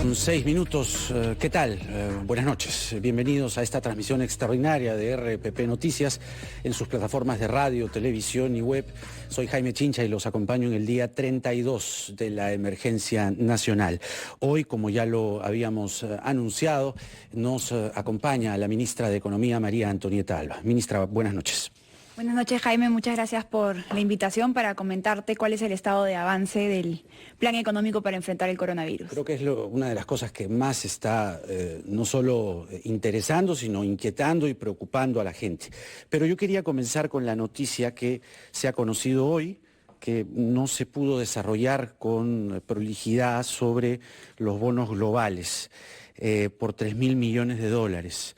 con 6 minutos. ¿Qué tal? Buenas noches. Bienvenidos a esta transmisión extraordinaria de RPP Noticias en sus plataformas de radio, televisión y web. Soy Jaime Chincha y los acompaño en el día 32 de la emergencia nacional. Hoy, como ya lo habíamos anunciado, nos acompaña la ministra de Economía, María Antonieta Alba. Ministra, buenas noches. Buenas noches, Jaime. Muchas gracias por la invitación para comentarte cuál es el estado de avance del plan económico para enfrentar el coronavirus. Creo que es una de las cosas que más está no solo interesando, sino inquietando y preocupando a la gente. Pero yo quería comenzar con la noticia que se ha conocido hoy, que no se pudo desarrollar con prolijidad sobre los bonos globales por 3.000 millones de dólares.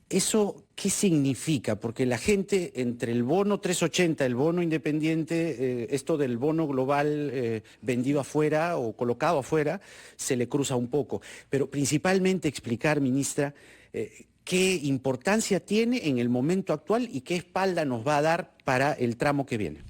¿Eso qué significa? Porque la gente entre el bono 380, el bono independiente, esto del bono global vendido afuera o colocado afuera, se le cruza un poco. Pero principalmente explicar, ministra, qué importancia tiene en el momento actual y qué espalda nos va a dar para el tramo que viene.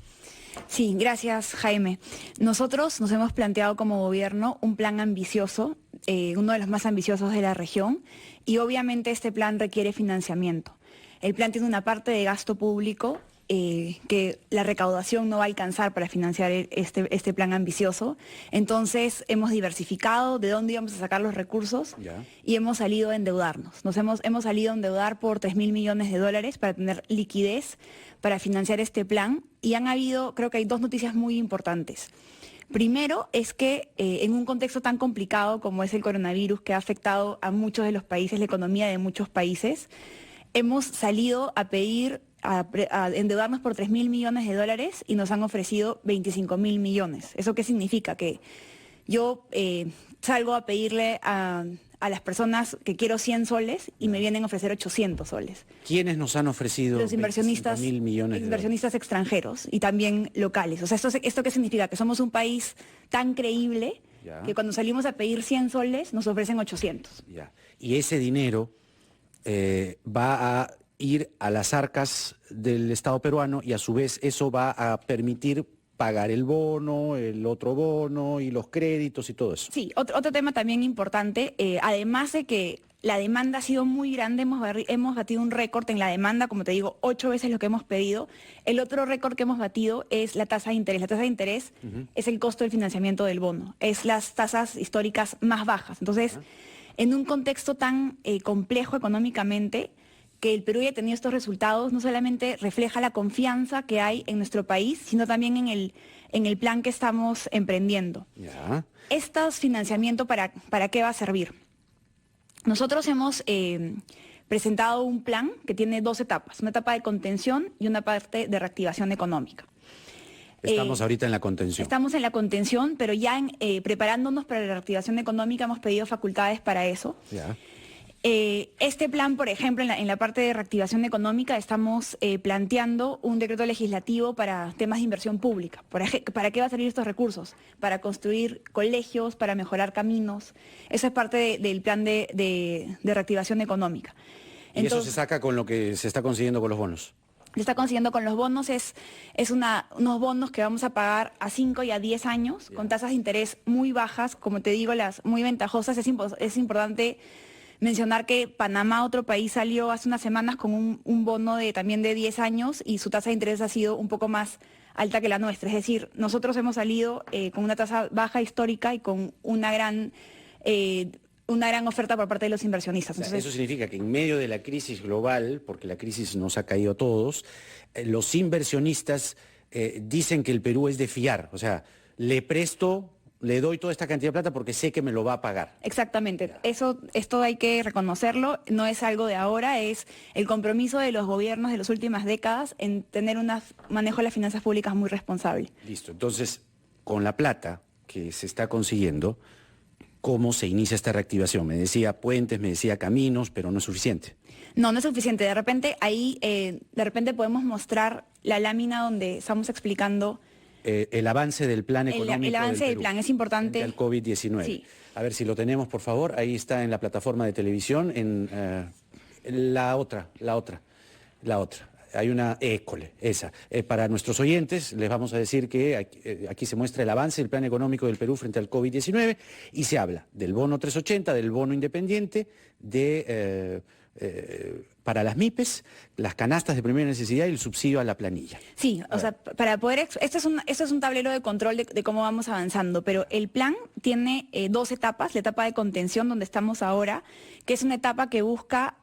Sí, gracias, Jaime. Nosotros nos hemos planteado como gobierno un plan ambicioso, uno de los más ambiciosos de la región, y obviamente este plan requiere financiamiento. El plan tiene una parte de gasto público que la recaudación no va a alcanzar para financiar este plan ambicioso. Entonces hemos diversificado de dónde íbamos a sacar los recursos y hemos salido a endeudarnos. Hemos salido a endeudar por 3.000 millones de dólares para tener liquidez para financiar este plan, y creo que hay dos noticias muy importantes. Primero es que en un contexto tan complicado como es el coronavirus, que ha afectado a muchos de los países, la economía de muchos países, hemos salido a pedir a endeudarnos por 3.000 millones de dólares y nos han ofrecido 25.000 millones. ¿Eso qué significa? Que yo salgo a pedirle a las personas que quiero 100 soles y me vienen a ofrecer 800 soles. ¿Quiénes nos han ofrecido los inversionistas, 25.000 millones de inversionistas extranjeros y también locales? O sea, ¿esto qué significa? Que somos un país tan creíble que cuando salimos a pedir 100 soles nos ofrecen 800. Y ese dinero va a ir a las arcas del Estado peruano y a su vez eso va a permitir pagar el bono, el otro bono y los créditos y todo eso. Sí, otro tema también importante, además de que la demanda ha sido muy grande, hemos batido un récord en la demanda, como te digo, 8 veces lo que hemos pedido. El otro récord que hemos batido es la tasa de interés. La tasa de interés es el costo del financiamiento del bono, es las tasas históricas más bajas. Entonces, en un contexto tan complejo económicamente, que el Perú haya tenido estos resultados no solamente refleja la confianza que hay en nuestro país, sino también en el plan que estamos emprendiendo. ¿Este financiamiento para qué va a servir? Nosotros hemos presentado un plan que tiene 2 etapas, una etapa de contención y una parte de reactivación económica. Estamos ahorita en la contención. Estamos en la contención, pero ya preparándonos para la reactivación económica hemos pedido facultades para eso. Este plan, por ejemplo, en la parte de reactivación económica estamos planteando un decreto legislativo para temas de inversión pública. ¿Para qué va a servir estos recursos? Para construir colegios, para mejorar caminos. Eso es parte del plan de reactivación económica. ¿Y entonces, eso se saca con lo que se está consiguiendo con los bonos? Se está consiguiendo con los bonos, es unos bonos que vamos a pagar a 5 y a 10 años, con tasas de interés muy bajas, como te digo, las muy ventajosas. Es importante mencionar que Panamá, otro país, salió hace unas semanas con un bono también de 10 años y su tasa de interés ha sido un poco más alta que la nuestra. Es decir, nosotros hemos salido con una tasa baja histórica y con una gran oferta por parte de los inversionistas. Entonces, eso significa que en medio de la crisis global, porque la crisis nos ha caído a todos, los inversionistas dicen que el Perú es de fiar. O sea, le doy toda esta cantidad de plata porque sé que me lo va a pagar. Exactamente. Esto hay que reconocerlo, no es algo de ahora, es el compromiso de los gobiernos de las últimas décadas en tener un manejo de las finanzas públicas muy responsable. Listo. Entonces, con la plata que se está consiguiendo, ¿cómo se inicia esta reactivación? Me decía puentes, me decía caminos, pero no es suficiente. No es suficiente. De repente podemos mostrar la lámina donde estamos explicando el avance del plan económico. El avance del plan es importante. El COVID-19. Sí. A ver si lo tenemos, por favor. Ahí está en la plataforma de televisión, en la otra. Para nuestros oyentes les vamos a decir que aquí se muestra el avance del plan económico del Perú frente al COVID-19 y se habla del bono 380, del bono independiente, para las MIPES, las canastas de primera necesidad y el subsidio a la planilla. Sí, o sea, para poder... Esto es un tablero de control de cómo vamos avanzando, pero el plan tiene 2 etapas. La etapa de contención, donde estamos ahora, que es una etapa que busca...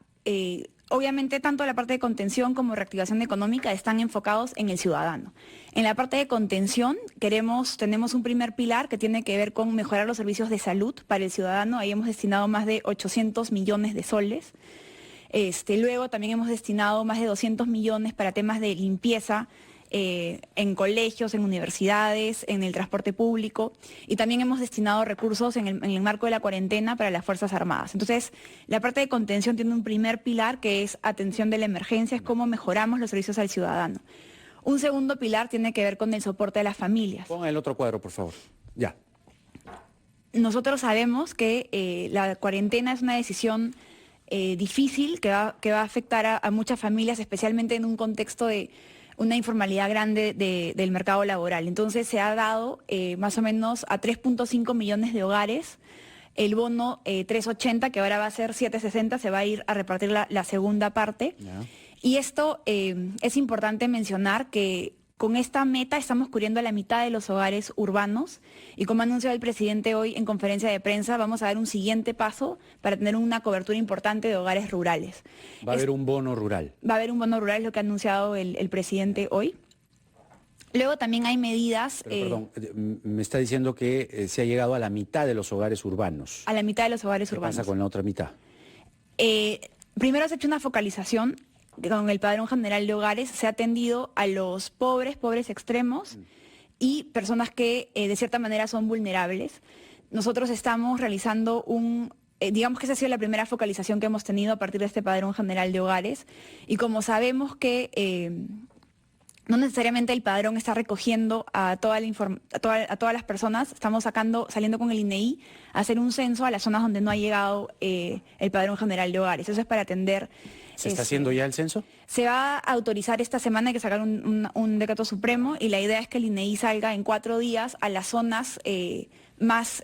Obviamente, tanto la parte de contención como reactivación económica están enfocados en el ciudadano. En la parte de contención tenemos un primer pilar que tiene que ver con mejorar los servicios de salud para el ciudadano. Ahí hemos destinado más de 800 millones de soles. Luego también hemos destinado más de 200 millones para temas de limpieza en colegios, en universidades, en el transporte público, y también hemos destinado recursos en el marco de la cuarentena para las Fuerzas Armadas. Entonces, la parte de contención tiene un primer pilar que es atención de la emergencia, es cómo mejoramos los servicios al ciudadano. Un segundo pilar tiene que ver con el soporte a las familias. Ponga el otro cuadro, por favor. Ya. Nosotros sabemos que la cuarentena es una decisión difícil que va a afectar a muchas familias, especialmente en un contexto de una informalidad grande del mercado laboral. Entonces se ha dado más o menos a 3.5 millones de hogares el bono 380, que ahora va a ser 760, se va a ir a repartir la segunda parte. Yeah. Y esto es importante mencionar que con esta meta estamos cubriendo a la mitad de los hogares urbanos y, como anunció el presidente hoy en conferencia de prensa, vamos a dar un siguiente paso para tener una cobertura importante de hogares rurales. Va a haber un bono rural. Va a haber un bono rural, es lo que ha anunciado el presidente hoy. Luego también hay medidas... Pero, perdón, me está diciendo que se ha llegado a la mitad de los hogares urbanos. A la mitad de los hogares urbanos. ¿Qué pasa con la otra mitad? Primero se ha hecho una focalización. Con el Padrón General de Hogares se ha atendido a los pobres extremos y personas que de cierta manera son vulnerables. Nosotros estamos realizando digamos que esa ha sido la primera focalización que hemos tenido a partir de este Padrón General de Hogares, y como sabemos que no necesariamente el padrón está recogiendo a todas las personas, estamos saliendo con el INEI a hacer un censo a las zonas donde no ha llegado el Padrón General de Hogares. Eso es para atender... ¿Se está haciendo ya el censo? Se va a autorizar esta semana, hay que sacar un decreto supremo, y la idea es que el INEI salga en 4 días a las zonas más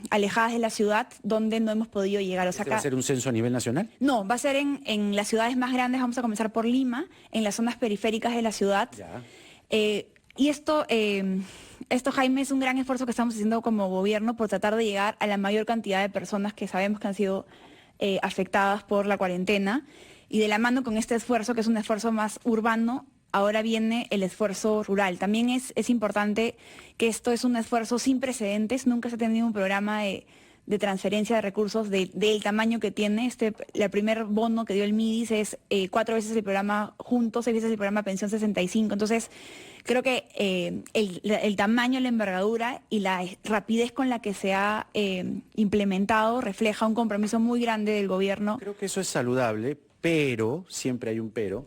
alejadas de la ciudad donde no hemos podido llegar. O sea, ¿Va a ser un censo a nivel nacional? No, va a ser en las ciudades más grandes. Vamos a comenzar por Lima, en las zonas periféricas de la ciudad. Ya. Y esto, Jaime, es un gran esfuerzo que estamos haciendo como gobierno por tratar de llegar a la mayor cantidad de personas que sabemos que han sido afectadas por la cuarentena. Y de la mano con este esfuerzo, que es un esfuerzo más urbano, ahora viene el esfuerzo rural. También es importante que esto es un esfuerzo sin precedentes. Nunca se ha tenido un programa de transferencia de recursos del tamaño que tiene. El primer bono que dio el MIDIS es 4 veces el programa Juntos, 6 veces el programa Pensión 65. Entonces, creo que el tamaño, la envergadura y la rapidez con la que se ha implementado refleja un compromiso muy grande del gobierno. Creo que eso es saludable, pero, siempre hay un pero,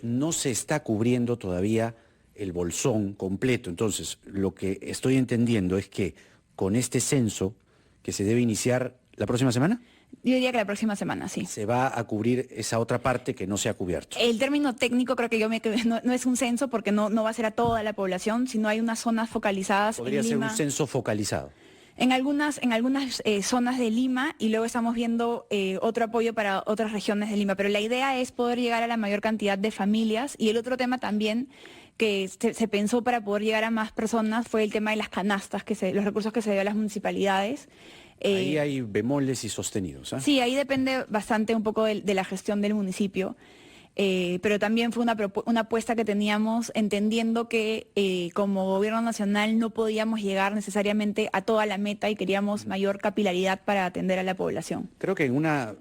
no se está cubriendo todavía el bolsón completo. Entonces, lo que estoy entendiendo es que con este censo, que se debe iniciar la próxima semana. Yo diría que la próxima semana, sí. Se va a cubrir esa otra parte que no se ha cubierto. El término técnico creo que no es un censo, porque no va a ser a toda la población, sino hay unas zonas focalizadas. Podría ser un censo focalizado. En algunas zonas de Lima, y luego estamos viendo otro apoyo para otras regiones de Lima. Pero la idea es poder llegar a la mayor cantidad de familias. Y el otro tema también que se pensó para poder llegar a más personas fue el tema de las canastas, los recursos que se dio a las municipalidades. Ahí hay bemoles y sostenidos. Sí, ahí depende bastante un poco de la gestión del municipio. Pero también fue una apuesta que teníamos, entendiendo que como gobierno nacional no podíamos llegar necesariamente a toda la meta y queríamos mayor capilaridad para atender a la población. Creo que en una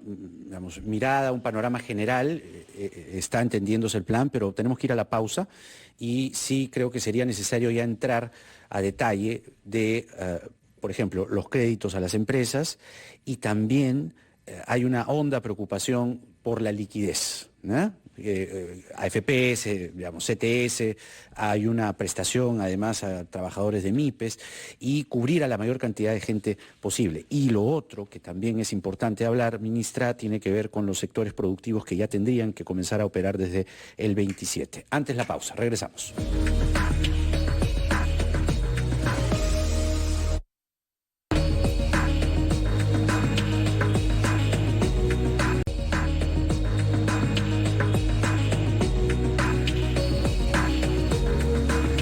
mirada, un panorama general, está entendiéndose el plan, pero tenemos que ir a la pausa y sí creo que sería necesario ya entrar a detalle de, por ejemplo, los créditos a las empresas, y también hay una honda preocupación por la liquidez, ¿no? AFPs, digamos, CTS, hay una prestación además a trabajadores de MIPES y cubrir a la mayor cantidad de gente posible. Y lo otro, que también es importante hablar, ministra, tiene que ver con los sectores productivos que ya tendrían que comenzar a operar desde el 27. Antes la pausa, regresamos.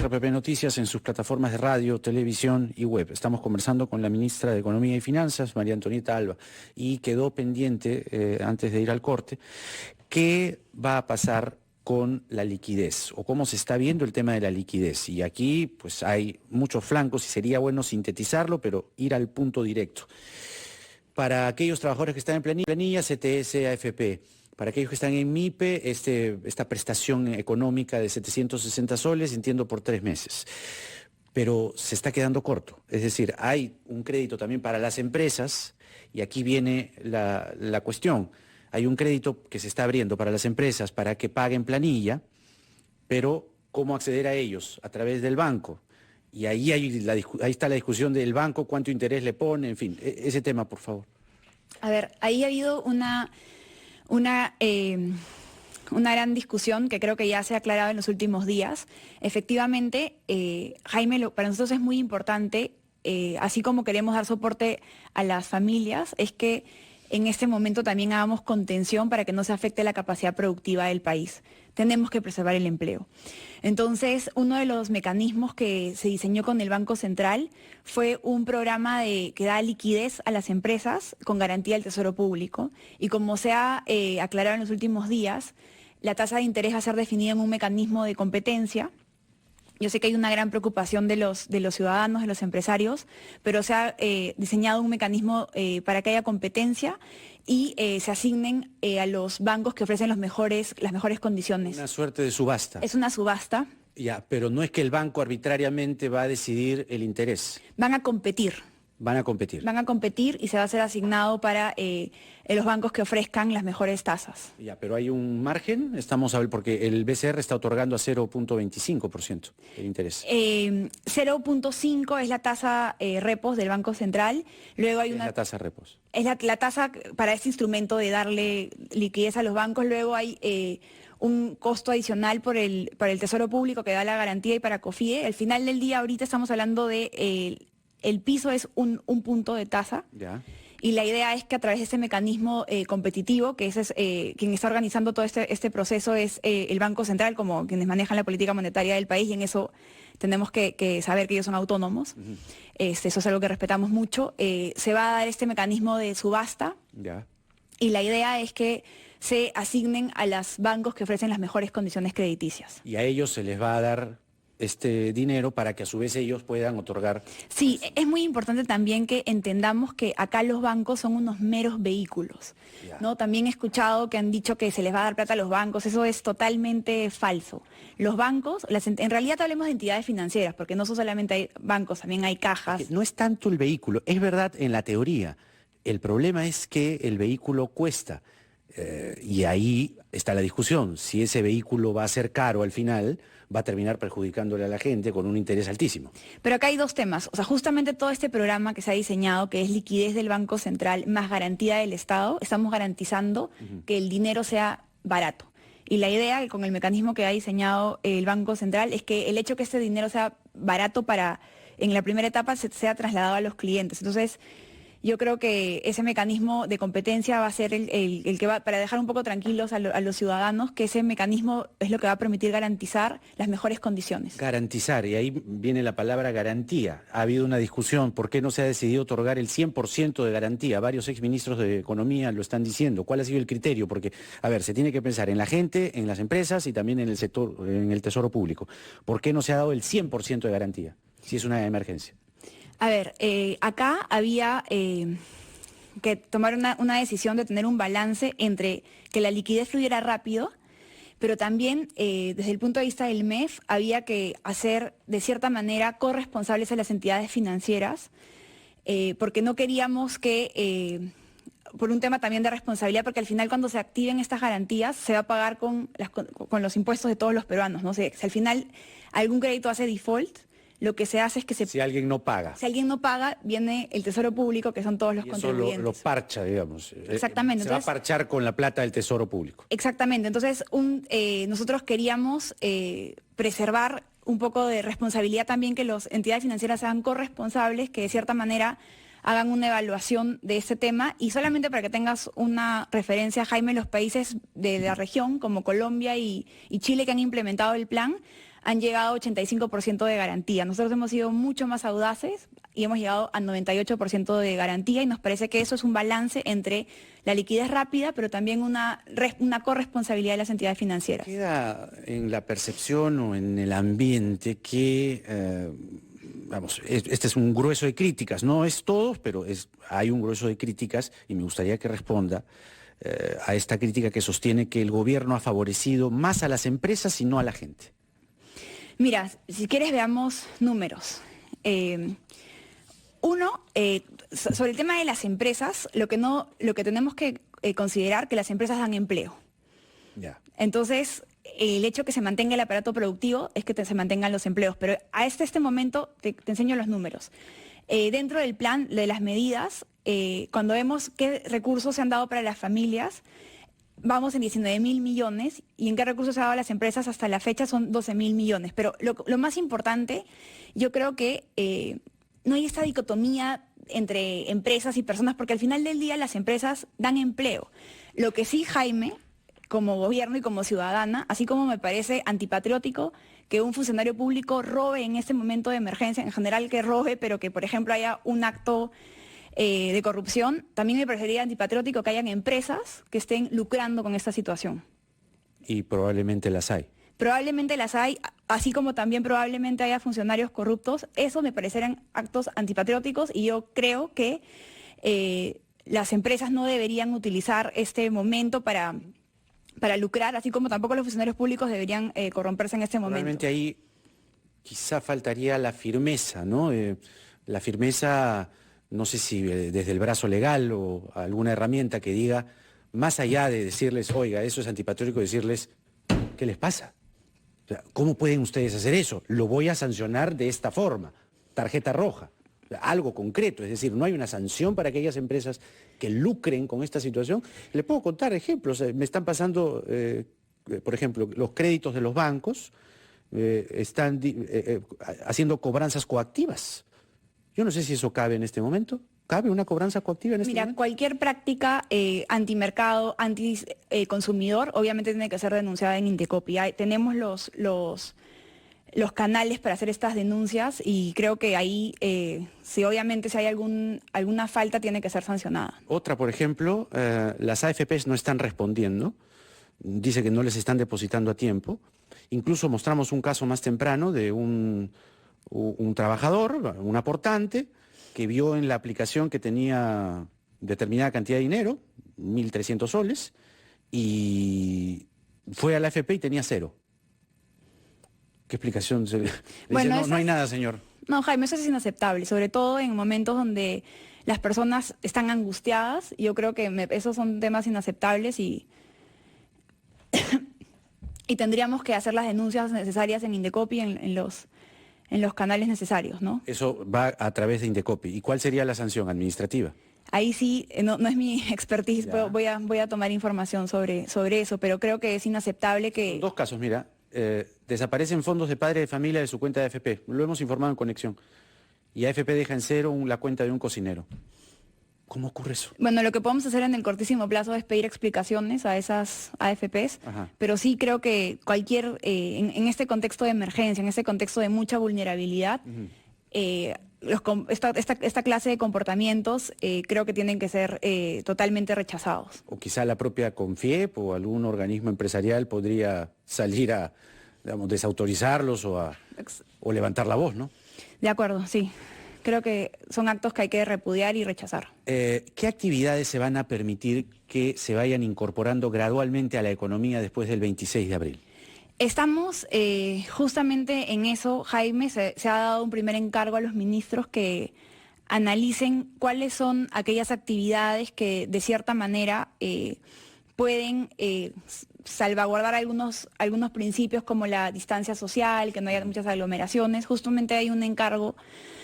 RPP Noticias en sus plataformas de radio, televisión y web. Estamos conversando con la ministra de Economía y Finanzas, María Antonieta Alba, y quedó pendiente, antes de ir al corte, qué va a pasar con la liquidez o cómo se está viendo el tema de la liquidez. Y aquí pues hay muchos flancos y sería bueno sintetizarlo, pero ir al punto directo. Para aquellos trabajadores que están en planilla, CTS, AFP. Para aquellos que están en MIPE, esta prestación económica de 760 soles, entiendo, por 3 meses. Pero se está quedando corto. Es decir, hay un crédito también para las empresas, y aquí viene la cuestión. Hay un crédito que se está abriendo para las empresas para que paguen planilla, pero ¿cómo acceder a ellos? A través del banco. Y ahí está la discusión del banco, cuánto interés le pone, en fin, ese tema, por favor. A ver, ahí ha habido una gran discusión que creo que ya se ha aclarado en los últimos días. Efectivamente, Jaime, para nosotros es muy importante, así como queremos dar soporte a las familias, es que en este momento también hagamos contención para que no se afecte la capacidad productiva del país. Tenemos que preservar el empleo. Entonces, uno de los mecanismos que se diseñó con el Banco Central fue un programa que da liquidez a las empresas con garantía del Tesoro Público. Y como se ha aclarado en los últimos días, la tasa de interés va a ser definida en un mecanismo de competencia. Yo sé que hay una gran preocupación de los ciudadanos, de los empresarios, pero se ha diseñado un mecanismo para que haya competencia y se asignen a los bancos que ofrecen las mejores condiciones. Una suerte de subasta. Es una subasta. Ya, pero no es que el banco arbitrariamente va a decidir el interés. Van a competir. Van a competir. Van a competir y se va a ser asignado para los bancos que ofrezcan las mejores tasas. Ya, pero hay un margen, porque el BCR está otorgando a 0.25% el interés. 0.5 es la tasa repos del Banco Central. Luego hay ¿Qué es la tasa repos? Es la tasa para este instrumento de darle liquidez a los bancos. Luego hay un costo adicional para el Tesoro Público que da la garantía y para COFIDE. Al final del día, ahorita estamos hablando de el piso es un punto de tasa. Ya. Y la idea es que a través de ese mecanismo competitivo, que ese es quien está organizando todo este proceso es el Banco Central, como quienes manejan la política monetaria del país, y en eso tenemos que saber que ellos son autónomos. Uh-huh. Eso es algo que respetamos mucho. Se va a dar este mecanismo de subasta. Ya. Y la idea es que se asignen a los bancos que ofrecen las mejores condiciones crediticias. Y a ellos se les va a dar este dinero para que a su vez ellos puedan otorgar. Sí, es muy importante también que entendamos que acá los bancos son unos meros vehículos, ¿no? También he escuchado que han dicho que se les va a dar plata a los bancos, eso es totalmente falso. Los bancos, en realidad hablemos de entidades financieras, porque no solamente hay bancos, también hay cajas. No es tanto el vehículo, es verdad en la teoría. El problema es que el vehículo cuesta. Y ahí está la discusión. Si ese vehículo va a ser caro al final, va a terminar perjudicándole a la gente con un interés altísimo. Pero acá hay dos temas. O sea, justamente todo este programa que se ha diseñado, que es liquidez del Banco Central más garantía del Estado, estamos garantizando que el dinero sea barato. Y la idea con el mecanismo que ha diseñado el Banco Central es que el hecho que este dinero sea barato en la primera etapa sea trasladado a los clientes. Entonces, yo creo que ese mecanismo de competencia va a ser el que va, para dejar un poco tranquilos a los ciudadanos, que ese mecanismo es lo que va a permitir garantizar las mejores condiciones. Garantizar, y ahí viene la palabra garantía. Ha habido una discusión, ¿por qué no se ha decidido otorgar el 100% de garantía? Varios exministros de Economía lo están diciendo. ¿Cuál ha sido el criterio? Porque, a ver, se tiene que pensar en la gente, en las empresas y también en el sector, en el Tesoro Público. ¿Por qué no se ha dado el 100% de garantía, si es una emergencia? A ver, acá había que tomar una decisión de tener un balance entre que la liquidez fluyera rápido, pero también desde el punto de vista del MEF había que hacer de cierta manera corresponsables a las entidades financieras, porque no queríamos que por un tema también de responsabilidad, porque al final cuando se activen estas garantías se va a pagar con los impuestos de todos los peruanos, ¿no? Si al final algún crédito hace default, lo que se hace es que Si alguien no paga. si alguien no paga, viene el Tesoro Público, que son todos los Y eso contribuyentes. lo parcha, digamos. Exactamente. Se va a parchar con la plata del Tesoro Público. Exactamente. Entonces, nosotros queríamos preservar un poco de responsabilidad también, que las entidades financieras sean corresponsables, que de cierta manera hagan una evaluación de este tema. Y solamente para que tengas una referencia, Jaime, los países de la región, como Colombia y Chile, que han implementado el plan, han llegado a 85% de garantía. Nosotros hemos sido mucho más audaces y hemos llegado a 98% de garantía, y nos parece que eso es un balance entre la liquidez rápida, pero también una corresponsabilidad de las entidades financieras. Queda en la percepción o en el ambiente que, este es un grueso de críticas, no es todos, pero hay un grueso de críticas, y me gustaría que responda a esta crítica que sostiene que el gobierno ha favorecido más a las empresas y no a la gente. Mira, si quieres veamos números. Sobre el tema de las empresas, lo que tenemos que considerar que las empresas dan empleo. Ya. Entonces, el hecho que se mantenga el aparato productivo es que se mantengan los empleos. Pero a este momento te enseño los números. Dentro del plan de las medidas, cuando vemos qué recursos se han dado para las familias, vamos en 19.000 millones, y en qué recursos se ha dado a las empresas hasta la fecha son 12.000 millones. Pero lo más importante, yo creo que no hay esta dicotomía entre empresas y personas, porque al final del día las empresas dan empleo. Lo que sí, Jaime, como gobierno y como ciudadana, así como me parece antipatriótico que un funcionario público robe en este momento de emergencia, en general que robe, pero que por ejemplo haya un acto de corrupción, también me parecería antipatriótico que hayan empresas que estén lucrando con esta situación. Y probablemente las hay. Probablemente las hay, así como también probablemente haya funcionarios corruptos. Eso me parecerían actos antipatrióticos, y yo creo que las empresas no deberían utilizar este momento para lucrar, así como tampoco los funcionarios públicos deberían corromperse en este momento. Probablemente ahí quizá faltaría la firmeza, ¿no? La firmeza, no sé si desde el brazo legal o alguna herramienta que diga, más allá de decirles, oiga, eso es antipatriótico, decirles, ¿qué les pasa? O sea, ¿cómo pueden ustedes hacer eso? Lo voy a sancionar de esta forma, tarjeta roja, algo concreto. Es decir, no hay una sanción para aquellas empresas que lucren con esta situación. Les puedo contar ejemplos. Me están pasando, por ejemplo, los créditos de los bancos están haciendo cobranzas coactivas. Yo no sé si eso cabe en este momento. ¿Cabe una cobranza coactiva en este momento? Mira, cualquier práctica antimercado, anticonsumidor, obviamente tiene que ser denunciada en Indecopi. Tenemos los canales para hacer estas denuncias, y creo que ahí, si obviamente si hay alguna falta, tiene que ser sancionada. Otra, por ejemplo, las AFPs no están respondiendo. Dice que no les están depositando a tiempo. Incluso mostramos un caso más temprano de un trabajador, un aportante, que vio en la aplicación que tenía determinada cantidad de dinero, 1.300 soles, y fue a la AFP y tenía 0. ¿Qué explicación? Bueno, no hay nada, señor. No, Jaime, eso es inaceptable, sobre todo en momentos donde las personas están angustiadas. Yo creo que esos son temas inaceptables, y tendríamos que hacer las denuncias necesarias en Indecopi, en los canales necesarios, ¿no? Eso va a través de Indecopi. ¿Y cuál sería la sanción administrativa? Ahí sí, no es mi expertise, pero voy a tomar información sobre eso, pero creo que es inaceptable que... Son dos casos, mira. Desaparecen fondos de padre de familia de su cuenta de AFP. Lo hemos informado en Conexión. Y AFP deja en 0 la cuenta de un cocinero. ¿Cómo ocurre eso? Bueno, lo que podemos hacer en el cortísimo plazo es pedir explicaciones a esas AFPs, pero sí creo que en este contexto de emergencia, en este contexto de mucha vulnerabilidad, esta clase de comportamientos creo que tienen que ser totalmente rechazados. O quizá la propia CONFIEP o algún organismo empresarial podría salir a, digamos, desautorizarlos o levantar la voz, ¿no? De acuerdo, sí. Creo que son actos que hay que repudiar y rechazar. ¿Qué actividades se van a permitir que se vayan incorporando gradualmente a la economía después del 26 de abril? Estamos justamente en eso, Jaime. Se ha dado un primer encargo a los ministros que analicen cuáles son aquellas actividades que de cierta manera pueden salvaguardar algunos principios como la distancia social, que no haya muchas aglomeraciones. Justamente hay un encargo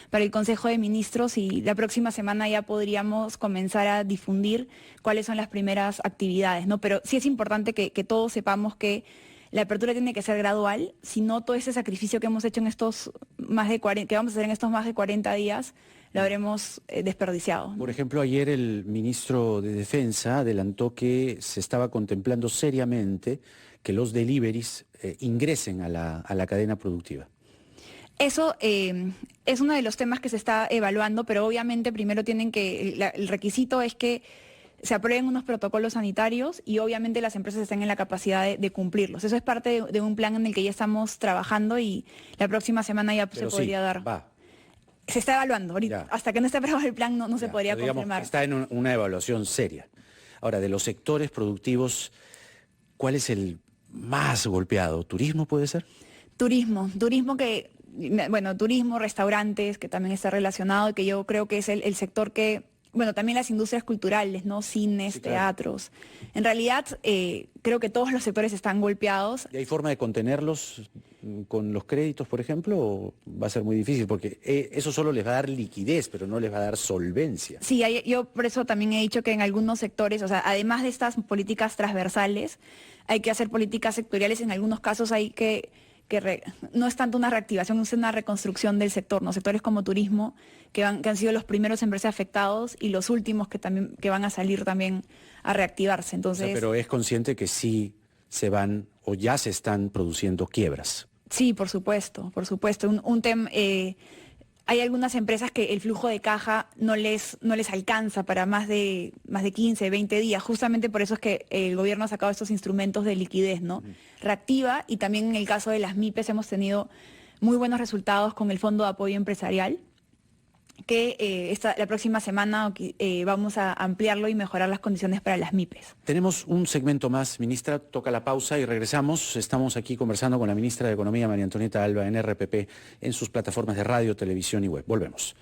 para el Consejo de Ministros y la próxima semana ya podríamos comenzar a difundir cuáles son las primeras actividades, ¿no? Pero sí es importante que todos sepamos que la apertura tiene que ser gradual, si no todo ese sacrificio que hemos hecho en estos que vamos a hacer en estos más de 40 días, lo habremos desperdiciado. Por ejemplo, ayer el ministro de Defensa adelantó que se estaba contemplando seriamente que los deliveries ingresen a la cadena productiva. Eso es uno de los temas que se está evaluando, pero obviamente primero el requisito es que se aprueben unos protocolos sanitarios y obviamente las empresas estén en la capacidad de cumplirlos. Eso es parte de un plan en el que ya estamos trabajando y la próxima semana ya se podría dar. Va. Se está evaluando ahorita. Hasta que no esté aprobado el plan no se podría confirmar. Está en una evaluación seria. Ahora, de los sectores productivos, ¿cuál es el más golpeado? ¿Turismo puede ser? Turismo, turismo, restaurantes, que también está relacionado y que yo creo que es el sector que, bueno, también las industrias culturales, ¿no? Cines, sí, claro. Teatros. En realidad, creo que todos los sectores están golpeados. ¿Y hay forma de contenerlos con los créditos, por ejemplo, o va a ser muy difícil? Porque eso solo les va a dar liquidez, pero no les va a dar solvencia. Sí, yo por eso también he dicho que en algunos sectores, o sea, además de estas políticas transversales, hay que hacer políticas sectoriales. En algunos casos hay que no es tanto una reactivación, es una reconstrucción del sector, ¿no? Sectores como turismo, que han sido los primeros en verse afectados y los últimos que van a salir también a reactivarse. Entonces, o sea, pero es consciente que sí se van o ya se están produciendo quiebras. Sí, por supuesto, por supuesto. Hay algunas empresas que el flujo de caja no les alcanza para más de 15, 20 días. Justamente por eso es que el gobierno ha sacado estos instrumentos de liquidez, ¿no? Reactiva, y también en el caso de las MIPES hemos tenido muy buenos resultados con el Fondo de Apoyo Empresarial, que la próxima semana vamos a ampliarlo y mejorar las condiciones para las MIPES. Tenemos un segmento más, ministra, toca la pausa y regresamos. Estamos aquí conversando con la ministra de Economía, María Antonieta Alba, en RPP, en sus plataformas de radio, televisión y web. Volvemos.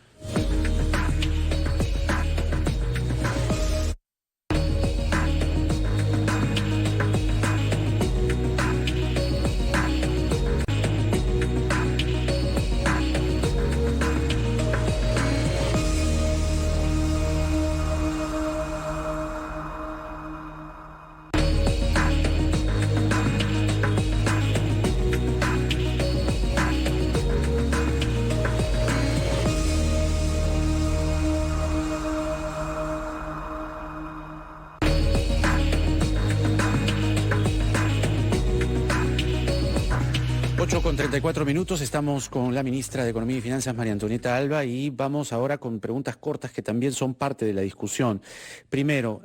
8:34 minutos, estamos con la ministra de Economía y Finanzas, María Antonieta Alba, y vamos ahora con preguntas cortas que también son parte de la discusión. Primero,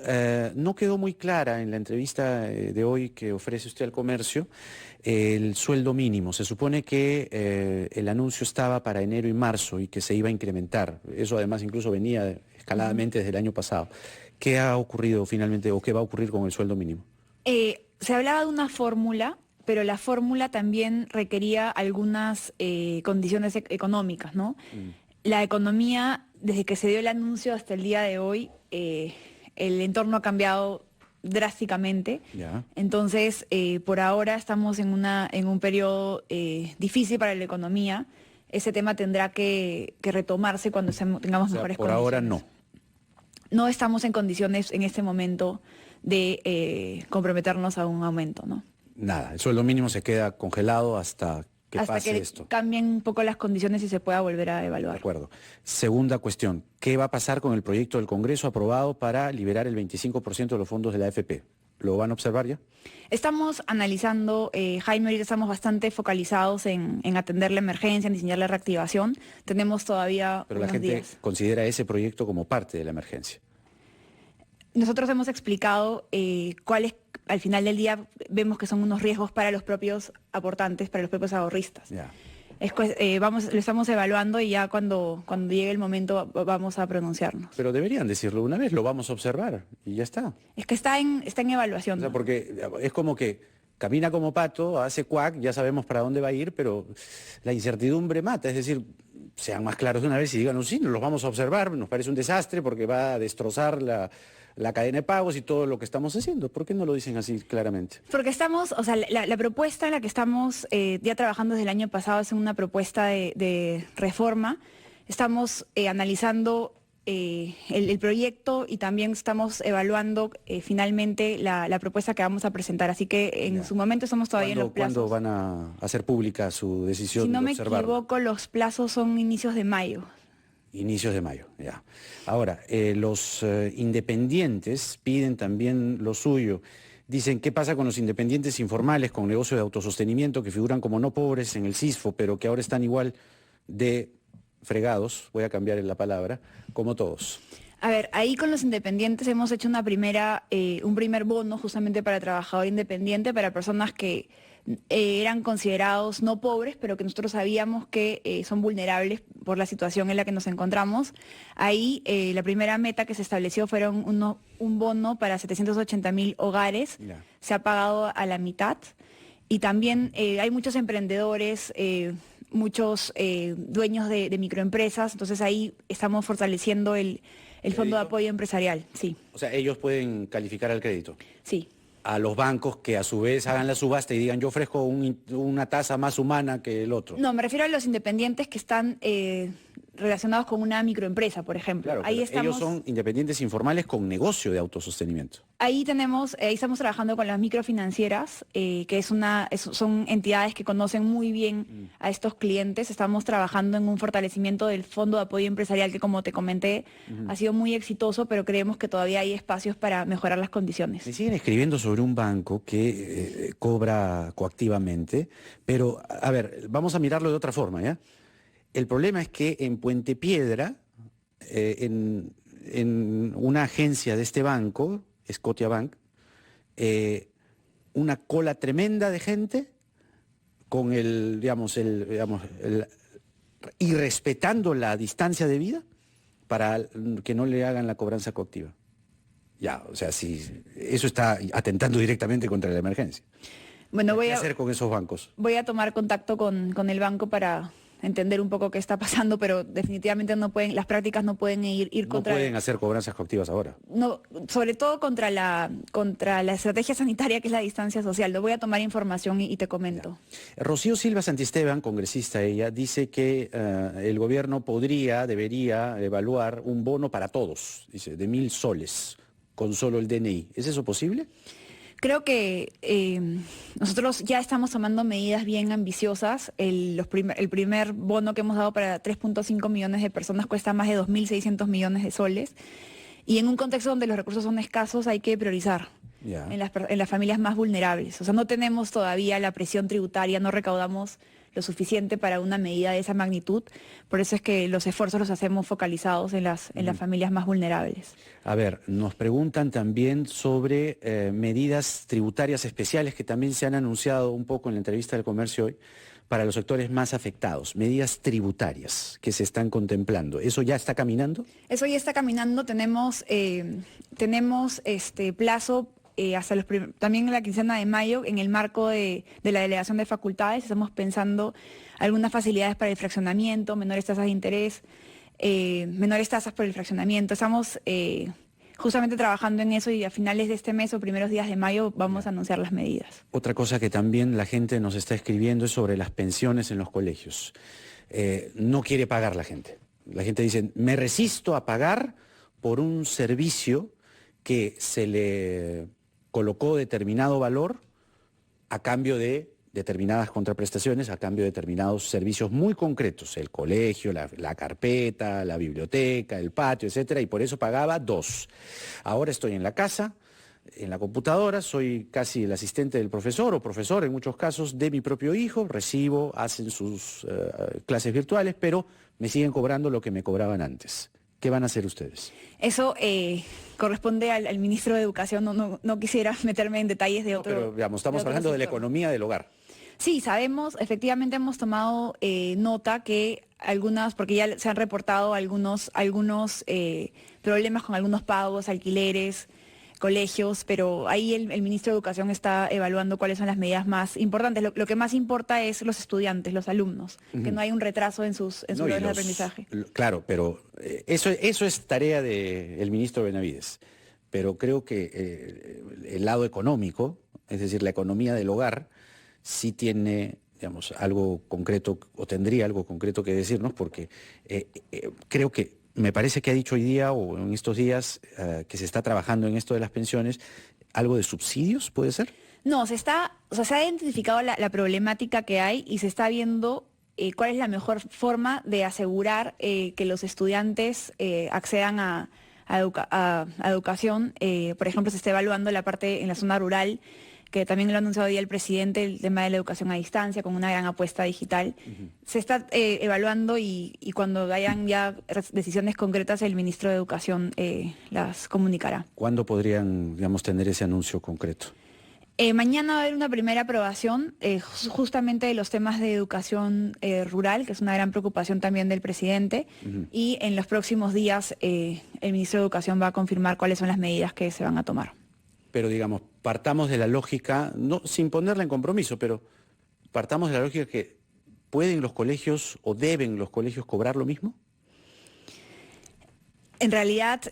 no quedó muy clara en la entrevista de hoy que ofrece usted al comercio el sueldo mínimo. Se supone que el anuncio estaba para enero y marzo y que se iba a incrementar. Eso además incluso venía escaladamente desde el año pasado. ¿Qué ha ocurrido finalmente o qué va a ocurrir con el sueldo mínimo? Se hablaba de una fórmula, pero la fórmula también requería algunas condiciones económicas, ¿no? La economía, desde que se dio el anuncio hasta el día de hoy, el entorno ha cambiado drásticamente. Ya. Entonces, por ahora estamos en un periodo difícil para la economía. Ese tema tendrá que retomarse cuando tengamos mejores condiciones. Por ahora no. No estamos en condiciones en este momento de comprometernos a un aumento, ¿no? Nada, el sueldo mínimo se queda congelado hasta que pase esto. Hasta que cambien un poco las condiciones y se pueda volver a evaluar. De acuerdo. Segunda cuestión, ¿qué va a pasar con el proyecto del Congreso aprobado para liberar el 25% de los fondos de la AFP? ¿Lo van a observar ya? Estamos analizando, Jaime, ahorita estamos bastante focalizados en atender la emergencia, en diseñar la reactivación. Tenemos todavía Pero la unos gente días. considera ese proyecto como parte de la emergencia. Nosotros hemos explicado cuáles, al final del día, vemos que son unos riesgos para los propios aportantes, para los propios ahorristas. Ya. Lo estamos evaluando y ya cuando llegue el momento vamos a pronunciarnos. Pero deberían decirlo una vez, lo vamos a observar y ya está. Es que está en evaluación. O sea, ¿no? porque es como que camina como pato, hace cuac, ya sabemos para dónde va a ir, pero la incertidumbre mata. Es decir, sean más claros de una vez y digan, no, sí, los vamos a observar, nos parece un desastre porque va a destrozar la cadena de pagos y todo lo que estamos haciendo. ¿Por qué no lo dicen así claramente? Porque estamos, o sea, la propuesta en la que estamos ya trabajando desde el año pasado es una propuesta de reforma. Estamos analizando el proyecto y también estamos evaluando finalmente la propuesta que vamos a presentar. Así que en su momento estamos todavía en los plazos. ¿Cuándo van a hacer pública su decisión Si no de me observarlo? equivoco, los plazos son inicios de mayo. Inicios de mayo, ya. Ahora, los independientes piden también lo suyo. Dicen, ¿qué pasa con los independientes informales con negocio de autosostenimiento que figuran como no pobres en el CISFO, pero que ahora están igual de fregados, voy a cambiar la palabra, como todos? A ver, ahí con los independientes hemos hecho un primer bono justamente para trabajador independiente, para personas que eran considerados no pobres, pero que nosotros sabíamos que son vulnerables por la situación en la que nos encontramos. Ahí la primera meta que se estableció fueron un bono para 780.000 hogares, se ha pagado a la mitad, y también hay muchos emprendedores, muchos dueños de microempresas, entonces ahí estamos fortaleciendo el Fondo de Apoyo Empresarial, sí. O sea, ellos pueden calificar al crédito. Sí. A los bancos que a su vez hagan la subasta y digan, yo ofrezco una tasa más humana que el otro. No, me refiero a los independientes que están relacionados con una microempresa, por ejemplo. Claro, ahí ellos son independientes informales con negocio de autosostenimiento. Ahí estamos trabajando con las microfinancieras, que son entidades que conocen muy bien a estos clientes. Estamos trabajando en un fortalecimiento del Fondo de Apoyo Empresarial que, como te comenté, ha sido muy exitoso, pero creemos que todavía hay espacios para mejorar las condiciones. Me siguen escribiendo sobre un banco que cobra coactivamente, pero, a ver, vamos a mirarlo de otra forma, ¿ya? El problema es que en Puente Piedra, en una agencia de este banco, Scotiabank, una cola tremenda de gente con y respetando la distancia de vida para que no le hagan la cobranza coactiva. Ya, o sea, si eso está atentando directamente contra la emergencia. Bueno, ¿Qué hacer con esos bancos? Voy a tomar contacto con el banco para entender un poco qué está pasando, pero definitivamente las prácticas no pueden ir contra... No pueden hacer cobranzas coactivas ahora. No, sobre todo contra la estrategia sanitaria, que es la distancia social. Lo voy a tomar información y te comento. Ya. Rocío Silva Santisteban, congresista ella, dice que el gobierno debería evaluar un bono para todos, dice, de 1.000 soles, con solo el DNI. ¿Es eso posible? Creo que nosotros ya estamos tomando medidas bien ambiciosas. El primer bono que hemos dado para 3.5 millones de personas cuesta más de 2.600 millones de soles. Y en un contexto donde los recursos son escasos hay que priorizar en las familias más vulnerables. O sea, no tenemos todavía la presión tributaria, no recaudamos lo suficiente para una medida de esa magnitud. Por eso es que los esfuerzos los hacemos focalizados en las familias más vulnerables. A ver, nos preguntan también sobre medidas tributarias especiales que también se han anunciado un poco en la entrevista del Comercio hoy para los sectores más afectados. Medidas tributarias que se están contemplando. ¿Eso ya está caminando? Eso ya está caminando. Tenemos plazo hasta también en la quincena de mayo, en el marco de la delegación de facultades. Estamos pensando algunas facilidades para el fraccionamiento, menores tasas de interés, menores tasas por el fraccionamiento. Estamos justamente trabajando en eso y a finales de este mes o primeros días de mayo vamos a anunciar las medidas. Otra cosa que también la gente nos está escribiendo es sobre las pensiones en los colegios. No quiere pagar la gente. La gente dice, me resisto a pagar por un servicio que se le colocó determinado valor a cambio de determinadas contraprestaciones, a cambio de determinados servicios muy concretos, el colegio, la carpeta, la biblioteca, el patio, etcétera, y por eso pagaba 2. Ahora estoy en la casa, en la computadora, soy casi el asistente del profesor o profesor en muchos casos de mi propio hijo, hacen sus clases virtuales, pero me siguen cobrando lo que me cobraban antes. ¿Qué van a hacer ustedes? Eso corresponde al ministro de Educación, no quisiera meterme en detalles de otro... Pero digamos, estamos hablando de la economía del hogar. Sí, sabemos, efectivamente hemos tomado nota que porque ya se han reportado algunos problemas con algunos pagos, alquileres, colegios, pero ahí el ministro de Educación está evaluando cuáles son las medidas más importantes. Lo que más importa es los estudiantes, los alumnos, que no hay un retraso en sus logros de aprendizaje. Claro, pero eso es tarea del ministro Benavides. Pero creo que el lado económico, es decir, la economía del hogar, sí tiene, digamos, algo concreto, o tendría algo concreto que decirnos, porque creo que, me parece que ha dicho hoy día, o en estos días, que se está trabajando en esto de las pensiones, algo de subsidios, ¿puede ser? No, se ha identificado la problemática que hay y se está viendo cuál es la mejor forma de asegurar que los estudiantes accedan a educación. Por ejemplo, se está evaluando la parte en la zona rural, que también lo ha anunciado hoy día el presidente, el tema de la educación a distancia, con una gran apuesta digital. Se está evaluando y cuando hayan ya decisiones concretas, el ministro de Educación las comunicará. ¿Cuándo podrían, digamos, tener ese anuncio concreto? Mañana va a haber una primera aprobación justamente de los temas de educación rural, que es una gran preocupación también del presidente, y en los próximos días el ministro de Educación va a confirmar cuáles son las medidas que se van a tomar. Pero digamos, partamos de la lógica, no sin ponerla en compromiso, pero partamos de la lógica que ¿pueden los colegios o deben los colegios cobrar lo mismo? En realidad,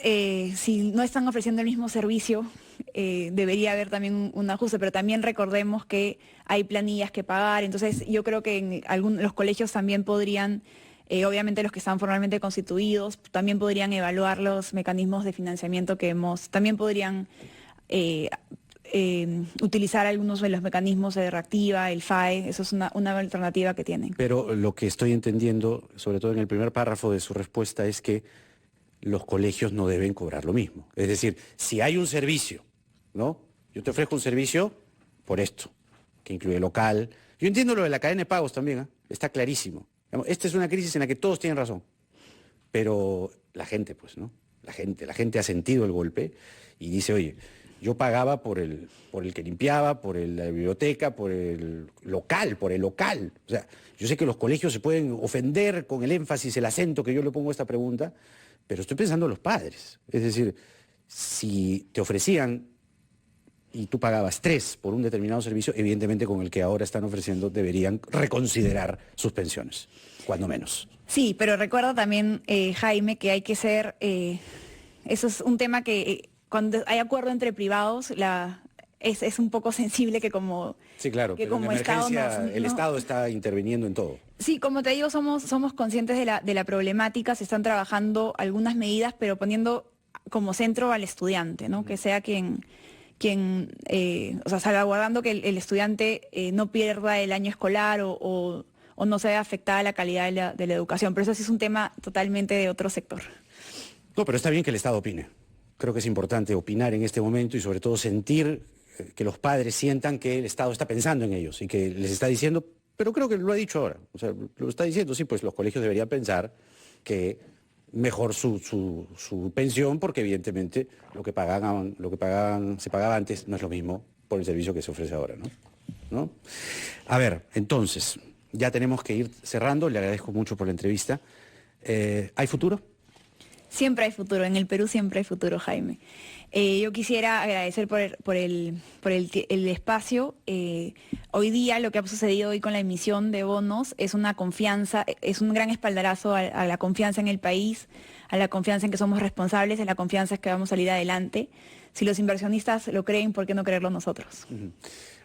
si no están ofreciendo el mismo servicio, debería haber también un ajuste, pero también recordemos que hay planillas que pagar, entonces yo creo que en los colegios también podrían, obviamente los que están formalmente constituidos, también podrían evaluar los mecanismos de financiamiento también podrían utilizar algunos de los mecanismos de reactiva, el FAE, eso es una alternativa que tienen. Pero lo que estoy entendiendo, sobre todo en el primer párrafo de su respuesta, es que los colegios no deben cobrar lo mismo. Es decir, si hay un servicio, ¿no? Yo te ofrezco un servicio por esto, que incluye local. Yo entiendo lo de la cadena de pagos también, ¿eh? Está clarísimo. Esta es una crisis en la que todos tienen razón, pero la gente, pues, ¿no? La gente ha sentido el golpe y dice, oye, yo pagaba por el que limpiaba, por la biblioteca, por el local. O sea, yo sé que los colegios se pueden ofender con el énfasis, el acento que yo le pongo a esta pregunta, pero estoy pensando en los padres. Es decir, si te ofrecían y tú pagabas 3 por un determinado servicio, evidentemente con el que ahora están ofreciendo deberían reconsiderar sus pensiones, cuando menos. Sí, pero recuerda también, Jaime, que hay que ser, eso es un tema que cuando hay acuerdo entre privados, es un poco sensible que como, sí, claro, que pero como en emergencia Estado el Estado está interviniendo en todo. Sí, como te digo, somos conscientes de la problemática, se están trabajando algunas medidas, pero poniendo como centro al estudiante, ¿no? Que sea quien o sea, salvaguardando que el estudiante no pierda el año escolar o no se vea afectada la calidad de la educación. Pero eso sí es un tema totalmente de otro sector. No, pero está bien que el Estado opine. Creo que es importante opinar en este momento y sobre todo sentir que los padres sientan que el Estado está pensando en ellos y que les está diciendo, pero creo que lo ha dicho ahora, o sea, lo está diciendo, sí, pues los colegios deberían pensar que mejor su pensión, porque evidentemente lo que se pagaba antes no es lo mismo por el servicio que se ofrece ahora, ¿no? A ver, entonces, ya tenemos que ir cerrando, le agradezco mucho por la entrevista. ¿Hay futuro? Siempre hay futuro, en el Perú siempre hay futuro, Jaime. Yo quisiera agradecer por el espacio. Hoy día lo que ha sucedido hoy con la emisión de bonos es una confianza, es un gran espaldarazo a la confianza en el país, a la confianza en que somos responsables, a la confianza en que vamos a salir adelante. Si los inversionistas lo creen, ¿por qué no creerlo nosotros?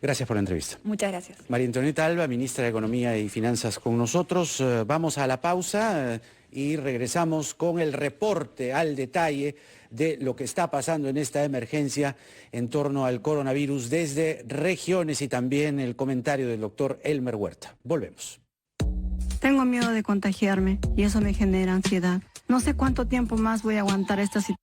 Gracias por la entrevista. Muchas gracias. María Antonieta Alba, ministra de Economía y Finanzas con nosotros. Vamos a la pausa y regresamos con el reporte al detalle de lo que está pasando en esta emergencia en torno al coronavirus desde regiones y también el comentario del doctor Elmer Huerta. Volvemos. Tengo miedo de contagiarme y eso me genera ansiedad. No sé cuánto tiempo más voy a aguantar esta situación.